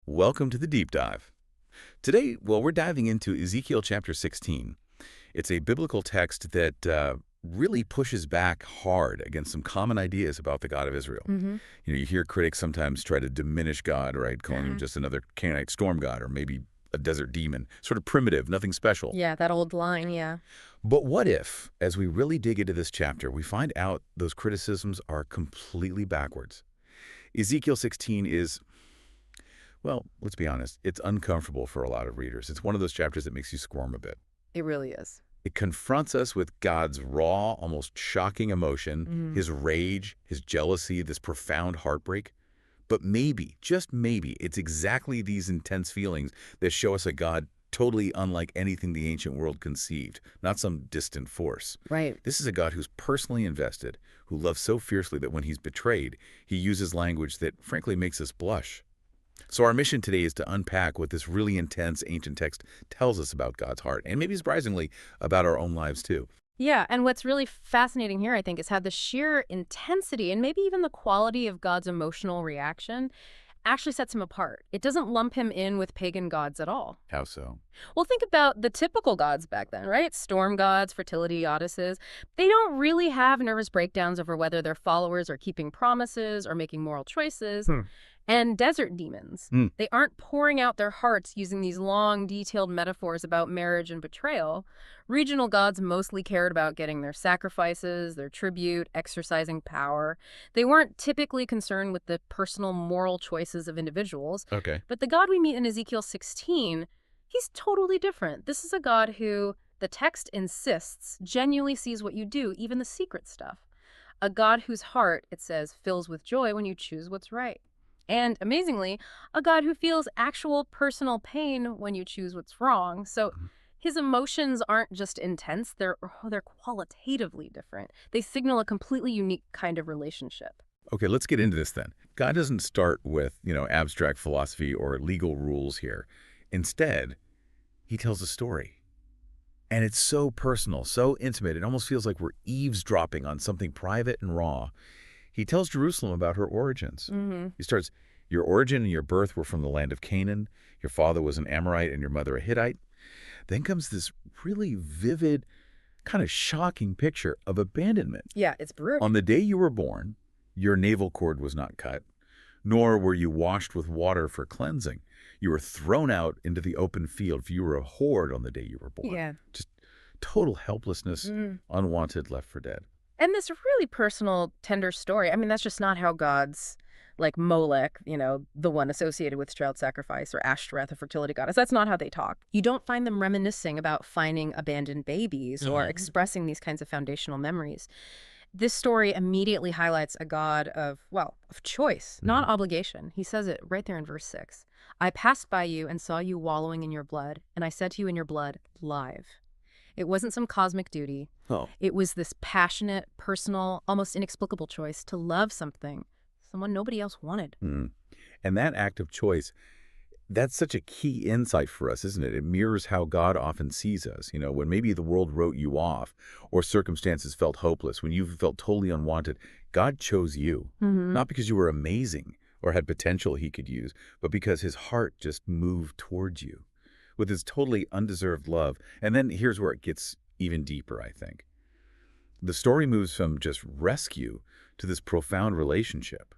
Welcome to the Deep Dive. Today, we're diving into Ezekiel chapter 16. It's a biblical text that really pushes back hard against some common ideas about the God of Israel. hmm You hear critics sometimes try to diminish God, right? Calling him just another Canaanite storm god or maybe a desert demon. Sort of primitive, nothing special. Yeah, that old line, yeah. But what if, as we really dig into this chapter, we find out those criticisms are completely backwards? Ezekiel 16 is, well, let's be honest, it's uncomfortable for a lot of readers. It's one of those chapters that makes you squirm a bit. It really is. It confronts us with God's raw, almost shocking emotion, Mm. his rage, his jealousy, this profound heartbreak. But maybe, just maybe, it's exactly these intense feelings that show us a God totally unlike anything the ancient world conceived, not some distant force. Right. This is a God who's personally invested, who loves so fiercely that when he's betrayed, he uses language that frankly makes us blush. So our mission today is to unpack what this really intense ancient text tells us about God's heart, and maybe surprisingly, about our own lives too. Yeah, and what's really fascinating here, I think, is how the sheer intensity and maybe even the quality of God's emotional reaction actually sets him apart. It doesn't lump him in with pagan gods at all. How so? Well, think about the typical gods back then, right? Storm gods, fertility goddesses. They don't really have nervous breakdowns over whether their followers are keeping promises or making moral choices. And desert demons. Hmm. They aren't pouring out their hearts using these long, detailed metaphors about marriage and betrayal. Regional gods mostly cared about getting their sacrifices, their tribute, exercising power. They weren't typically concerned with the personal moral choices of individuals. Okay. But the God we meet in Ezekiel 16, he's totally different. This is a God who, the text insists, genuinely sees what you do, even the secret stuff. A God whose heart, it says, fills with joy when you choose what's right. And amazingly, a God who feels actual personal pain when you choose what's wrong. So his emotions aren't just intense, they're qualitatively different. They signal a completely unique kind of relationship. Okay, let's get into this then. God doesn't start with, abstract philosophy or legal rules here. Instead, he tells a story. And it's so personal, so intimate, it almost feels like we're eavesdropping on something private and raw. He tells Jerusalem about her origins. He starts, your origin and your birth were from the land of Canaan. Your father was an Amorite and your mother a Hittite. Then comes this really vivid, kind of shocking picture of abandonment. Yeah, it's brutal. On the day you were born, your navel cord was not cut, nor were you washed with water for cleansing. You were thrown out into the open field, for you were a horde on the day you were born. Yeah. Just total helplessness, unwanted, left for dead. And this really personal, tender story, I mean, that's just not how gods like Molech, the one associated with child sacrifice, or Ashtoreth, a fertility goddess, that's not how they talk. You don't find them reminiscing about finding abandoned babies or expressing these kinds of foundational memories. This story immediately highlights a God of choice, not obligation. He says it right there in verse 6. I passed by you and saw you wallowing in your blood, and I said to you in your blood, live. It wasn't some cosmic duty. Oh. It was this passionate, personal, almost inexplicable choice to love someone nobody else wanted. And that act of choice, that's such a key insight for us, isn't it? It mirrors how God often sees us. When maybe the world wrote you off or circumstances felt hopeless, when you felt totally unwanted, God chose you. Not because you were amazing or had potential he could use, but because his heart just moved towards you with his totally undeserved love. And then here's where it gets even deeper, I think. The story moves from just rescue to this profound relationship,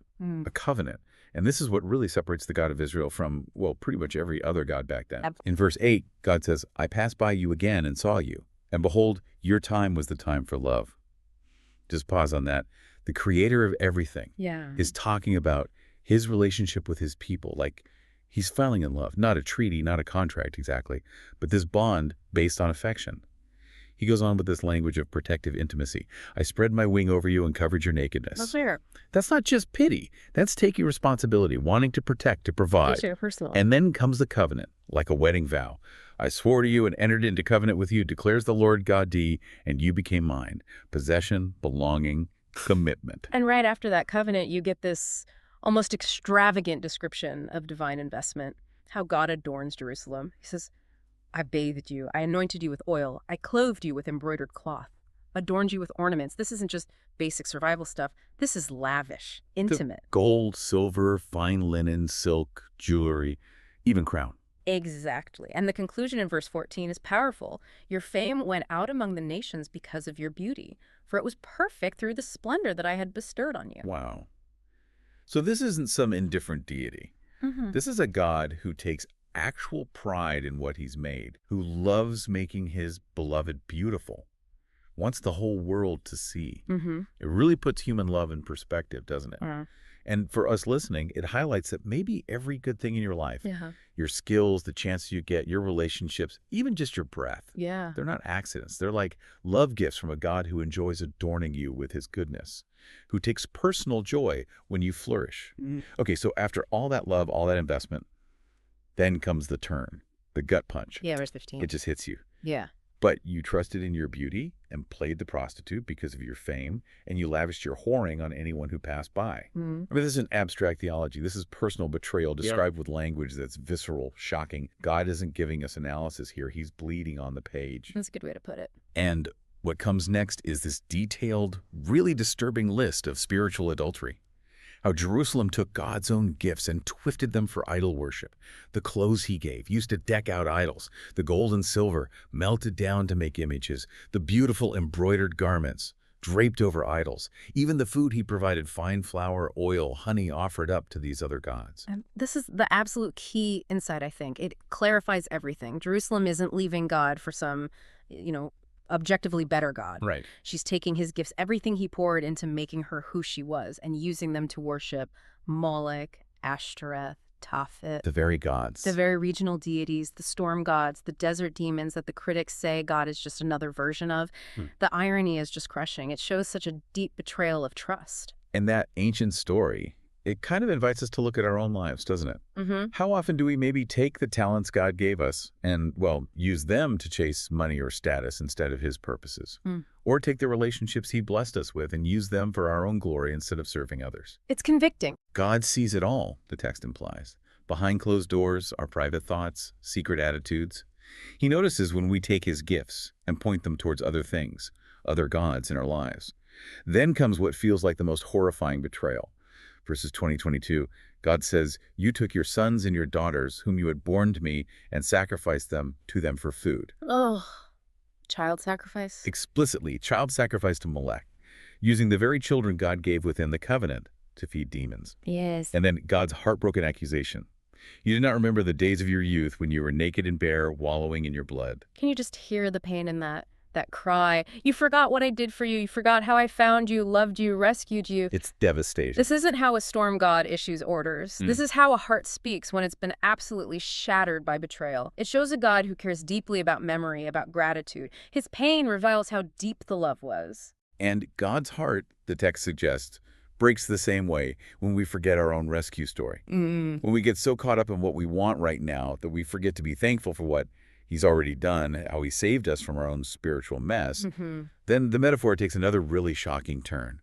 a covenant. And this is what really separates the God of Israel from, pretty much every other God back then. In verse 8, God says, I passed by you again and saw you, and behold, your time was the time for love. Just pause on that. The creator of everything is talking about his relationship with his people, like he's falling in love, not a treaty, not a contract exactly, but this bond based on affection. He goes on with this language of protective intimacy. I spread my wing over you and covered your nakedness. That's fair. That's not just pity. That's taking responsibility, wanting to protect, to provide. Personal. And then comes the covenant, like a wedding vow. I swore to you and entered into covenant with you, declares the Lord God D, and you became mine. Possession, belonging, commitment. And right after that covenant, you get this almost extravagant description of divine investment, how God adorns Jerusalem. He says, I bathed you, I anointed you with oil, I clothed you with embroidered cloth. adorned you with ornaments. This isn't just basic survival stuff. This is lavish, The intimate. gold, silver, fine linen, silk, jewelry, even crown. Exactly. And the conclusion in verse 14 is powerful. Your fame went out among the nations because of your beauty, for it was perfect through the splendor that I had bestowed on you. Wow. So this isn't some indifferent deity. Mm-hmm. This is a God who takes actual pride in what he's made, who loves making his beloved beautiful, wants the whole world to see. Mm-hmm. It really puts human love in perspective, doesn't it? And for us listening, it highlights that maybe every good thing in your life, Yeah. your skills, the chances you get, your relationships, even just your breath, Yeah. they're not accidents. They're like love gifts from a God who enjoys adorning you with his goodness, who takes personal joy when you flourish. Okay, so after all that love, all that investment, then comes the turn, the gut punch. Yeah, verse 15. It just hits you. Yeah. But you trusted in your beauty and played the prostitute because of your fame, and you lavished your whoring on anyone who passed by. Mm-hmm. I mean, this isn't abstract theology. This is personal betrayal described with language that's visceral, shocking. God isn't giving us analysis here. He's bleeding on the page. That's a good way to put it. And what comes next is this detailed, really disturbing list of spiritual adultery. How Jerusalem took God's own gifts and twisted them for idol worship. The clothes he gave, used to deck out idols. The gold and silver, melted down to make images. The beautiful embroidered garments, draped over idols. Even the food he provided, fine flour, oil, honey, offered up to these other gods. And this is the absolute key insight, I think. It clarifies everything. Jerusalem isn't leaving God for some, objectively better God. Right. She's taking his gifts, everything he poured into making her who she was, and using them to worship Moloch, Ashtoreth, Tophet, The very gods. the very regional deities, the storm gods, the desert demons that the critics say God is just another version of. The irony is just crushing. It shows such a deep betrayal of trust. And that ancient story, it kind of invites us to look at our own lives, doesn't it? Mm-hmm. How often do we maybe take the talents God gave us and, well, use them to chase money or status instead of his purposes? Or take the relationships he blessed us with and use them for our own glory instead of serving others? It's convicting. God sees it all, the text implies. Behind closed doors, our private thoughts, secret attitudes. He notices when we take his gifts and point them towards other things, other gods in our lives. Then comes what feels like the most horrifying betrayal. Verses 20-22, God says, "You took your sons and your daughters, whom you had borne to me, and sacrificed them to them for food." Oh, child sacrifice? Explicitly, child sacrifice to Molech, using the very children God gave within the covenant to feed demons. Yes. And then God's heartbroken accusation. You did not remember the days of your youth when you were naked and bare, wallowing in your blood. Can you just hear the pain in that cry? You forgot what I did for you. You forgot how I found you, loved you, rescued you. It's devastating. This isn't how a storm god issues orders. This is how a heart speaks when it's been absolutely shattered by betrayal. It shows a God who cares deeply about memory, about gratitude. His pain reveals how deep the love was. And God's heart, the text suggests, breaks the same way when we forget our own rescue story. When we get so caught up in what we want right now that we forget to be thankful for what he's already done, how he saved us from our own spiritual mess, then the metaphor takes another really shocking turn.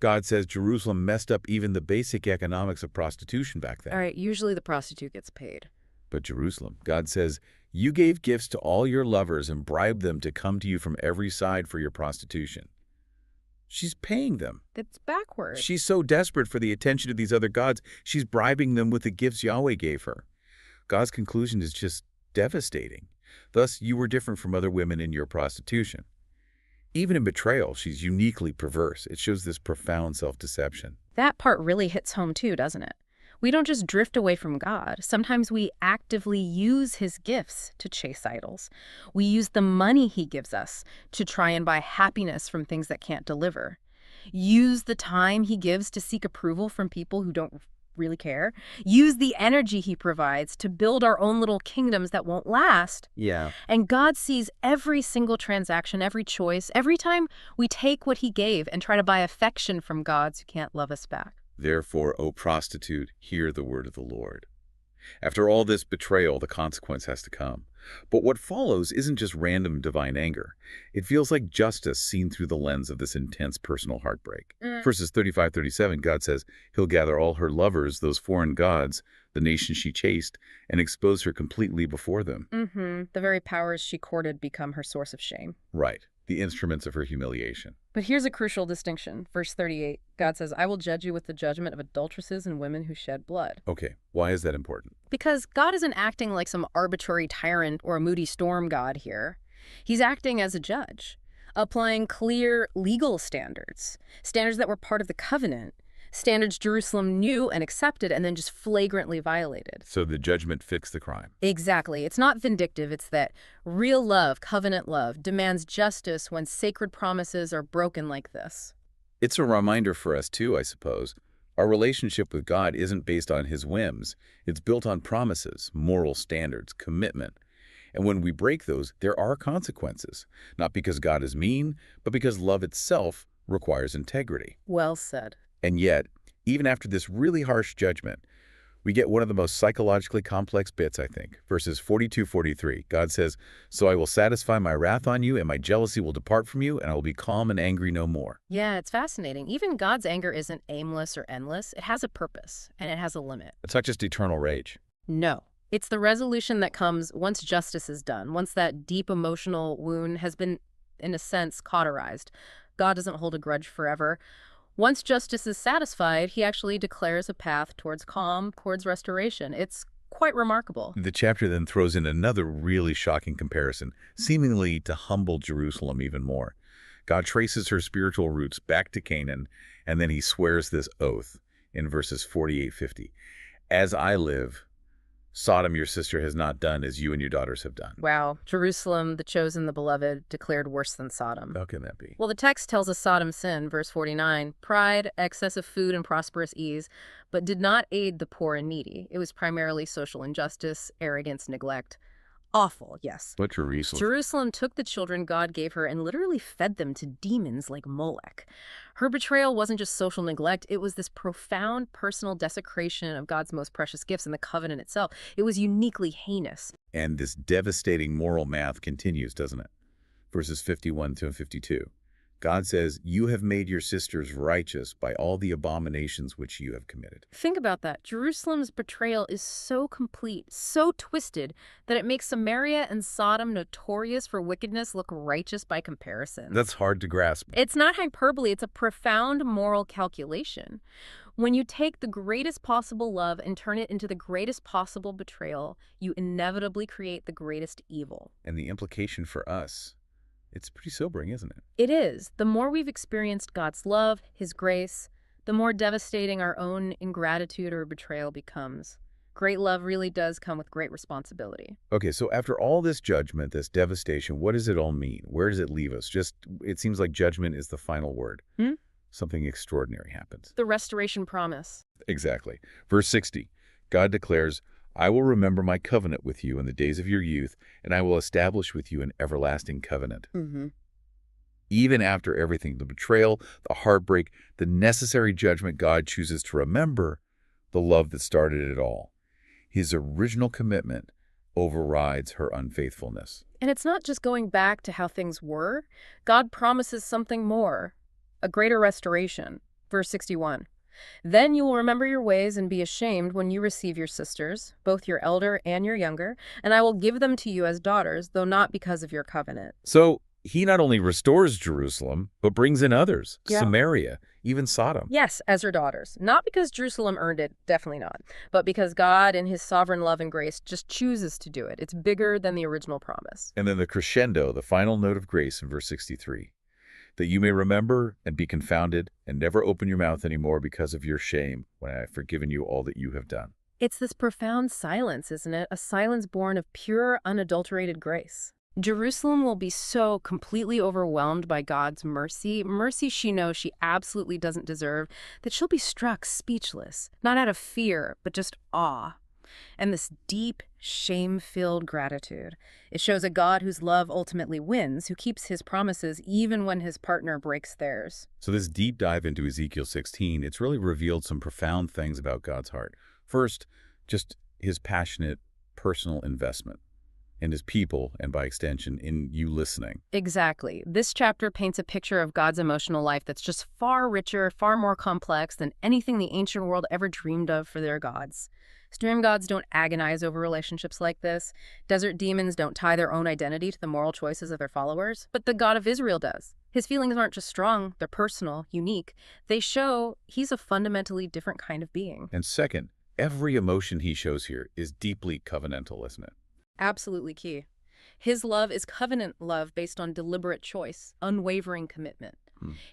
God says Jerusalem messed up even the basic economics of prostitution back then. All right, usually the prostitute gets paid. But Jerusalem, God says, you gave gifts to all your lovers and bribed them to come to you from every side for your prostitution. She's paying them. That's backwards. She's so desperate for the attention of these other gods, she's bribing them with the gifts Yahweh gave her. God's conclusion is just devastating. Thus, you were different from other women in your prostitution. Even in betrayal, she's uniquely perverse. It shows this profound self-deception. That part really hits home too, doesn't it? We don't just drift away from God. Sometimes we actively use his gifts to chase idols. We use the money he gives us to try and buy happiness from things that can't deliver. Use the time he gives to seek approval from people who don't really care. Use the energy he provides to build our own little kingdoms that won't last. Yeah. And God sees every single transaction, every choice, every time we take what he gave and try to buy affection from gods who can't love us back. Therefore, O prostitute, hear the word of the Lord. After all this betrayal, the consequence has to come. But what follows isn't just random divine anger. It feels like justice seen through the lens of this intense personal heartbreak. Verses 35-37, God says he'll gather all her lovers, those foreign gods, the nation she chased, and expose her completely before them. The very powers she courted become her source of shame. Right. the instruments of her humiliation. But here's a crucial distinction. Verse 38, God says, I will judge you with the judgment of adulteresses and women who shed blood. Okay, why is that important? Because God isn't acting like some arbitrary tyrant or a moody storm god here. He's acting as a judge, applying clear legal standards, standards that were part of the covenant, standards Jerusalem knew and accepted and then just flagrantly violated. So the judgment fixed the crime. Exactly. It's not vindictive. It's that real love, covenant love, demands justice when sacred promises are broken like this. It's a reminder for us too, I suppose. Our relationship with God isn't based on his whims. It's built on promises, moral standards, commitment. And when we break those, there are consequences. Not because God is mean, but because love itself requires integrity. Well said. And yet, even after this really harsh judgment, we get one of the most psychologically complex bits, I think. Verses 42-43, God says, So I will satisfy my wrath on you, and my jealousy will depart from you, and I will be calm and angry no more. Yeah, it's fascinating. Even God's anger isn't aimless or endless. It has a purpose, and it has a limit. It's not just eternal rage. No. It's the resolution that comes once justice is done, once that deep emotional wound has been, in a sense, cauterized. God doesn't hold a grudge forever. Once justice is satisfied, he actually declares a path towards calm, towards restoration. It's quite remarkable. The chapter then throws in another really shocking comparison, seemingly to humble Jerusalem even more. God traces her spiritual roots back to Canaan, and then he swears this oath in verses 48-50. As I live, Sodom, your sister, has not done as you and your daughters have done. Wow. Jerusalem, the chosen, the beloved, declared worse than Sodom. How can that be? Well, the text tells us Sodom's sin, verse 49, pride, excess of food, and prosperous ease, but did not aid the poor and needy. It was primarily social injustice, arrogance, neglect. Awful, yes. But Jerusalem. Jerusalem took the children God gave her and literally fed them to demons like Molech. Her betrayal wasn't just social neglect, it was this profound personal desecration of God's most precious gifts in the covenant itself. It was uniquely heinous. And this devastating moral math continues, doesn't it? Verses 51-52. God says, You have made your sisters righteous by all the abominations which you have committed. Think about that. Jerusalem's betrayal is so complete, so twisted, that it makes Samaria and Sodom, notorious for wickedness, look righteous by comparison. That's hard to grasp. It's not hyperbole, it's a profound moral calculation. When you take the greatest possible love and turn it into the greatest possible betrayal, you inevitably create the greatest evil. And the implication for us, it's pretty sobering, isn't it? It is. The more we've experienced God's love, his grace, the more devastating our own ingratitude or betrayal becomes. Great love really does come with great responsibility. Okay, so after all this judgment, this devastation, what does it all mean? Where does it leave us? It seems like judgment is the final word. Something extraordinary happens. The restoration promise. Exactly. Verse 60, God declares, I will remember my covenant with you in the days of your youth, and I will establish with you an everlasting covenant. Even after everything, the betrayal, the heartbreak, the necessary judgment, God chooses to remember the love that started it all. His original commitment overrides her unfaithfulness. And it's not just going back to how things were. God promises something more, a greater restoration. Verse 61. Then you will remember your ways and be ashamed when you receive your sisters, both your elder and your younger, and I will give them to you as daughters, though not because of your covenant. So he not only restores Jerusalem, but brings in others, Samaria, even Sodom. Yes, as her daughters. Not because Jerusalem earned it, definitely not, but because God in his sovereign love and grace just chooses to do it. It's bigger than the original promise. And then the crescendo, the final note of grace in verse 63. That you may remember and be confounded and never open your mouth anymore because of your shame when I have forgiven you all that you have done. It's this profound silence, isn't it? A silence born of pure, unadulterated grace. Jerusalem will be so completely overwhelmed by God's mercy, mercy she knows she absolutely doesn't deserve, that she'll be struck speechless, not out of fear, but just awe. And this deep, shame-filled gratitude. It shows a God whose love ultimately wins, who keeps his promises even when his partner breaks theirs. So this deep dive into Ezekiel 16, it's really revealed some profound things about God's heart. First, just his passionate personal investment in his people, and by extension, in you listening. Exactly. This chapter paints a picture of God's emotional life that's just far richer, far more complex than anything the ancient world ever dreamed of for their gods. Storm gods don't agonize over relationships like this. Desert demons don't tie their own identity to the moral choices of their followers. But the God of Israel does. His feelings aren't just strong, they're personal, unique. They show he's a fundamentally different kind of being. And second, every emotion he shows here is deeply covenantal, isn't it? Absolutely key. His love is covenant love based on deliberate choice, unwavering commitment.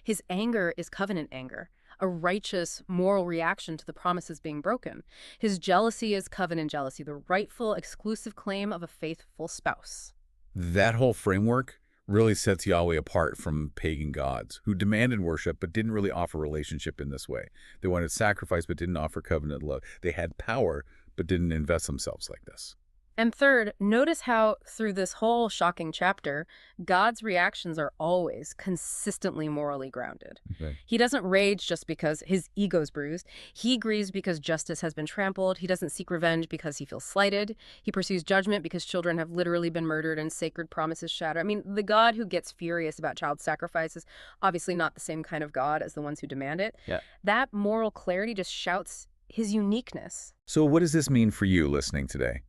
His anger is covenant anger, a righteous, moral reaction to the promises being broken. His jealousy is covenant jealousy, the rightful, exclusive claim of a faithful spouse. That whole framework really sets Yahweh apart from pagan gods who demanded worship but didn't really offer relationship in this way. They wanted sacrifice but didn't offer covenant love. They had power but didn't invest themselves like this. And third, notice how through this whole shocking chapter, God's reactions are always consistently morally grounded. Okay. He doesn't rage just because his ego's bruised. He grieves because justice has been trampled. He doesn't seek revenge because he feels slighted. He pursues judgment because children have literally been murdered and sacred promises shattered. I mean, the God who gets furious about child sacrifice is obviously not the same kind of God as the ones who demand it. Yeah. That moral clarity just shouts his uniqueness. So what does this mean for you listening today?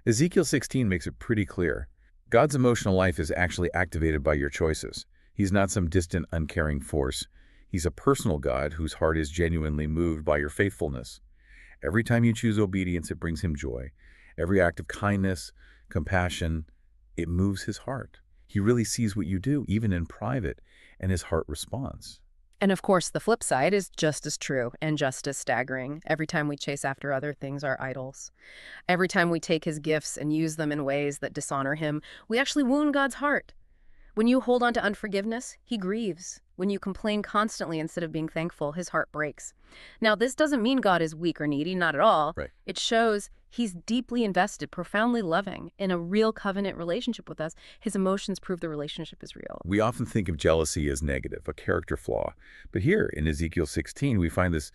Ezekiel 16 makes it pretty clear. God's emotional life is actually activated by your choices. He's not some distant, uncaring force. He's a personal God whose heart is genuinely moved by your faithfulness. Every time you choose obedience, it brings him joy. Every act of kindness, compassion, it moves his heart. He really sees what you do, even in private, and his heart responds. And of course, the flip side is just as true and just as staggering. Every time we chase after other things, our idols. Every time we take his gifts and use them in ways that dishonor him, we actually wound God's heart. When you hold on to unforgiveness, he grieves. When you complain constantly instead of being thankful, his heart breaks. Now, this doesn't mean God is weak or needy, not at all. Right. It shows he's deeply invested, profoundly loving, in a real covenant relationship with us. His emotions prove the relationship is real. We often think of jealousy as negative, a character flaw. But here in Ezekiel 16, we find this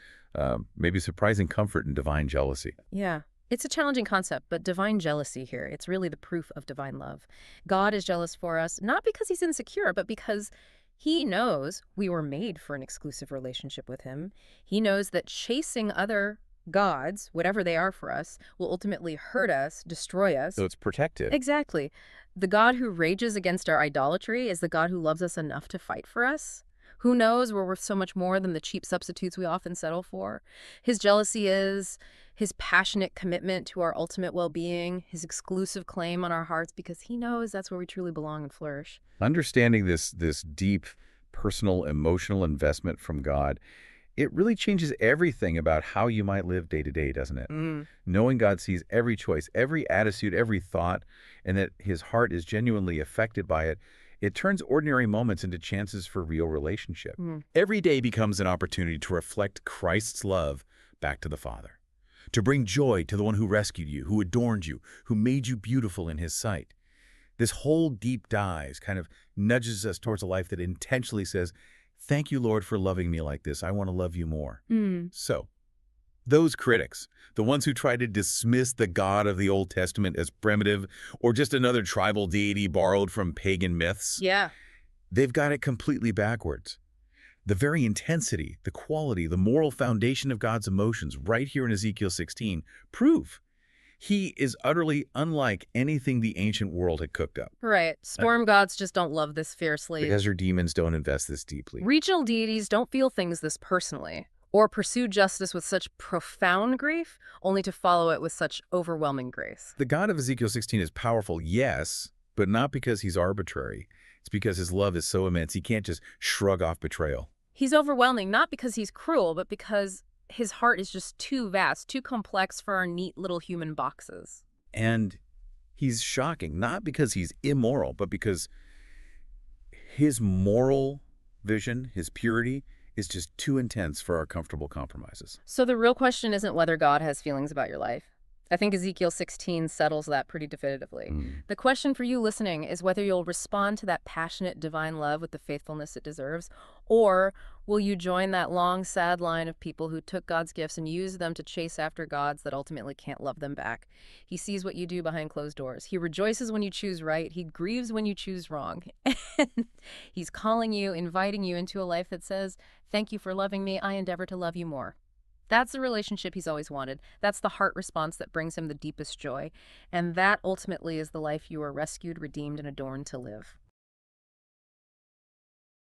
maybe surprising comfort in divine jealousy. Yeah. It's a challenging concept, but divine jealousy here, it's really the proof of divine love. God is jealous for us, not because he's insecure, but because he knows we were made for an exclusive relationship with him. He knows that chasing other gods, whatever they are for us, will ultimately hurt us, destroy us. So it's protective. Exactly. The God who rages against our idolatry is the God who loves us enough to fight for us. Who knows we're worth so much more than the cheap substitutes we often settle for. His jealousy is his passionate commitment to our ultimate well-being, his exclusive claim on our hearts, because he knows that's where we truly belong and flourish. Understanding this deep personal, emotional investment from God, it really changes everything about how you might live day to day, doesn't it? Knowing God sees every choice, every attitude, every thought, and that his heart is genuinely affected by it, it turns ordinary moments into chances for real relationship. Every day becomes an opportunity to reflect Christ's love back to the Father, to bring joy to the one who rescued you, who adorned you, who made you beautiful in his sight. This whole deep dive kind of nudges us towards a life that intentionally says, thank you, Lord, for loving me like this. I want to love you more. So, those critics, the ones who try to dismiss the God of the Old Testament as primitive or just another tribal deity borrowed from pagan myths, they've got it completely backwards. The very intensity, the quality, the moral foundation of God's emotions right here in Ezekiel 16 prove he is utterly unlike anything the ancient world had cooked up. Right. Storm gods just don't love this fiercely. Desert demons don't invest this deeply. Regional deities don't feel things this personally, or pursue justice with such profound grief, only to follow it with such overwhelming grace. The God of Ezekiel 16 is powerful, yes, but not because he's arbitrary. It's because his love is so immense, he can't just shrug off betrayal. He's overwhelming, not because he's cruel, but because his heart is just too vast, too complex for our neat little human boxes. And he's shocking, not because he's immoral, but because his moral vision, his purity, is just too intense for our comfortable compromises. So the real question isn't whether God has feelings about your life. I think Ezekiel 16 settles that pretty definitively. The question for you listening is whether you'll respond to that passionate divine love with the faithfulness it deserves, or will you join that long, sad line of people who took God's gifts and used them to chase after gods that ultimately can't love them back. He sees what you do behind closed doors. He rejoices when you choose right. He grieves when you choose wrong. And he's calling you, inviting you into a life that says, thank you for loving me. I endeavor to love you more. That's the relationship he's always wanted. That's the heart response that brings him the deepest joy. And that ultimately is the life you are rescued, redeemed, and adorned to live.